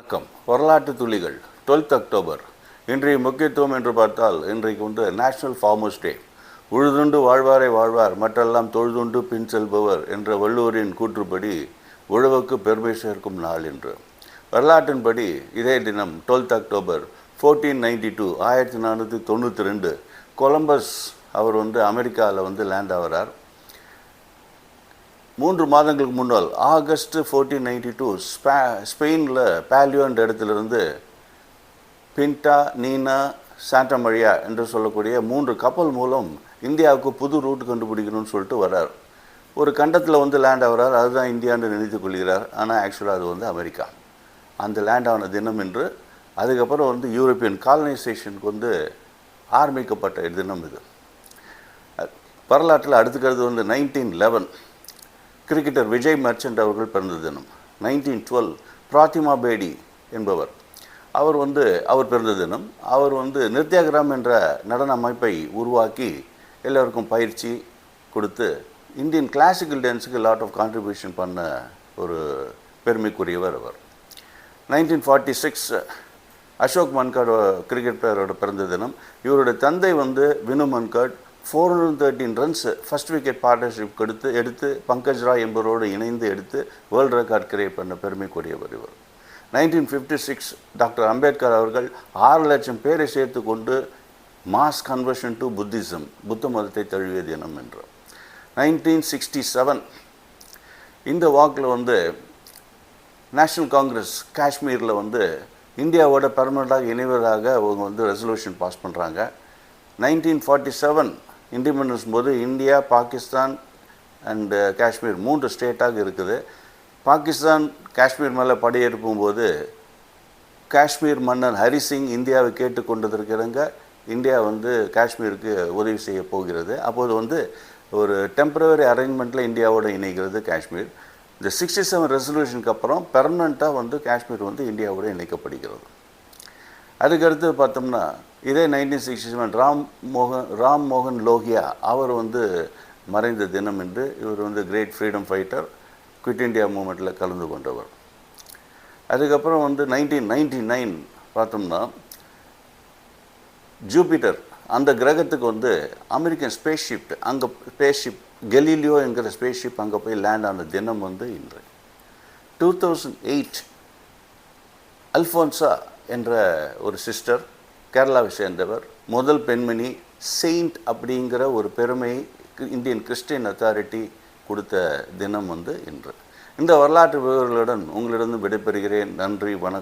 வணக்கம். வரலாற்று துளிகள் 12th அக்டோபர். இன்றைய முக்கியத்துவம் என்று பார்த்தால் இன்றைக்கு நேஷனல் ஃபார்மர்ஸ் டே. உழுதுண்டு வாழ்வாரை வாழ்வார் மற்றெல்லாம் தொழுதுண்டு பின் செல்பவர் என்ற வள்ளுவரின் கூற்றுப்படி உழவுக்கு பெருமை சேர்க்கும் நாள் என்று. வரலாற்றின்படி இதே தினம் 12th அக்டோபர் 1492 1492 கொலம்பஸ் அவர் அமெரிக்காவில் லேண்ட் ஆகிறார். 3 மாதங்களுக்கு முன்னால் ஆகஸ்ட் 1492 ஸ்பெயினில் பாலியோ என்ற இடத்திலிருந்து பின்டா, நீனா, சாண்டா மரியா என்று சொல்லக்கூடிய 3 கப்பல் மூலம் இந்தியாவுக்கு புது ரூட் கண்டுபிடிக்கணும்னு சொல்லிட்டு வர்றார். ஒரு கண்டத்தில் லேண்ட் ஆகிறார். அதுதான் இந்தியான்னு நினைத்து கொள்கிறார். ஆனால் ஆக்சுவலாக அது அமெரிக்கா. அந்த லேண்ட் ஆன தினம் என்று. அதுக்கப்புறம் யூரோப்பியன் காலனைசேஷனுக்கு ஆரம்பிக்கப்பட்ட தினம் இது. வரலாற்றில் அடுத்துக்கிறது 1911 கிரிக்கெட்டர் விஜய் மர்ச்சன்ட் அவர்கள் பிறந்த தினம். 1912 பிராத்திமா பேடி என்பவர் அவர் பிறந்த தினம். அவர் நித்யாகிராம் என்ற நடன அமைப்பை உருவாக்கி எல்லோருக்கும் பயிற்சி கொடுத்து இந்தியன் கிளாசிக்கல் டான்ஸுக்கு லாட் ஆஃப் கான்ட்ரிபியூஷன் பண்ண ஒரு பெருமைக்குரியவர் அவர். 1946 அசோக் மன்காட் கிரிக்கெட் பிளேயரோட பிறந்த தினம். இவருடைய தந்தை Vinoo Mankad 413 runs first wicket partnership எடுத்து பங்கஜ் ராய் என்பவரோடு இணைந்து எடுத்து வேர்ல்டு ரெக்கார்ட் கிரியேட் பண்ண பெருமைக்குரியவர் இவர். 1956 டாக்டர் அம்பேத்கர் அவர்கள் 6 லட்சம் பேரை சேர்த்து கொண்டு மாஸ் கன்வர்ஷன் டு புத்திசம், புத்த மதத்தை தழுவிய தினம் என்று. 1967 இந்த வாக்கில் நேஷ்னல் காங்கிரஸ் காஷ்மீரில் இந்தியாவோட பெர்மனண்டாக இணைவதாக அவங்க ரெசல்யூஷன் பாஸ் பண்ணுறாங்க. 1947 இண்டிபெண்டன்ஸ் போது இந்தியா, பாகிஸ்தான் அண்ட் காஷ்மீர் 3 ஸ்டேட்டாக இருக்குது. பாகிஸ்தான் காஷ்மீர் மேலே படையெடுக்கும் போது காஷ்மீர் மன்னன் ஹரிசிங் இந்தியாவை கேட்டுக்கொண்டதற்கிறங்க இந்தியா காஷ்மீருக்கு உதவி செய்ய போகிறது. அப்போது ஒரு டெம்பரவரி அரேஞ்ச்மெண்ட்டில் இந்தியாவோடு இணைகிறது காஷ்மீர். இந்த 67 ரெசல்யூஷனுக்கு அப்புறம் பெர்மனண்ட்டாக காஷ்மீர் இந்தியாவோடு இணைக்கப்படுகிறது. அதுக்கடுத்து பார்த்தோம்னா இதே 1967 ராம் மோகன் லோகியா அவர் மறைந்த தினம் என்று. இவர் great freedom fighter, quit India மூமெண்ட்டில் கலந்து கொண்டவர். அதுக்கப்புறம் 1999 பார்த்தோம்னா ஜூபிட்டர் அந்த கிரகத்துக்கு அமெரிக்கன் ஸ்பேஸ்ஷிப் கெலீலியோ என்கிற ஸ்பேஸ்ஷிப் அங்கே போய் லேண்ட் ஆன தினம் இன்று. 2008 அல்ஃபோன்சா என்ற ஒரு சிஸ்டர், கேரளாவை சேர்ந்தவர், முதல் பெண்மணி செயின்ட் அப்படிங்கிற ஒரு பெருமையை இந்தியன் கிறிஸ்டியன் அத்தாரிட்டி கொடுத்த தினம் இன்று. இந்த வரலாற்று விவரங்களுடன் உங்களிடம் விடைபெறுகிறேன். நன்றி, வணக்கம்.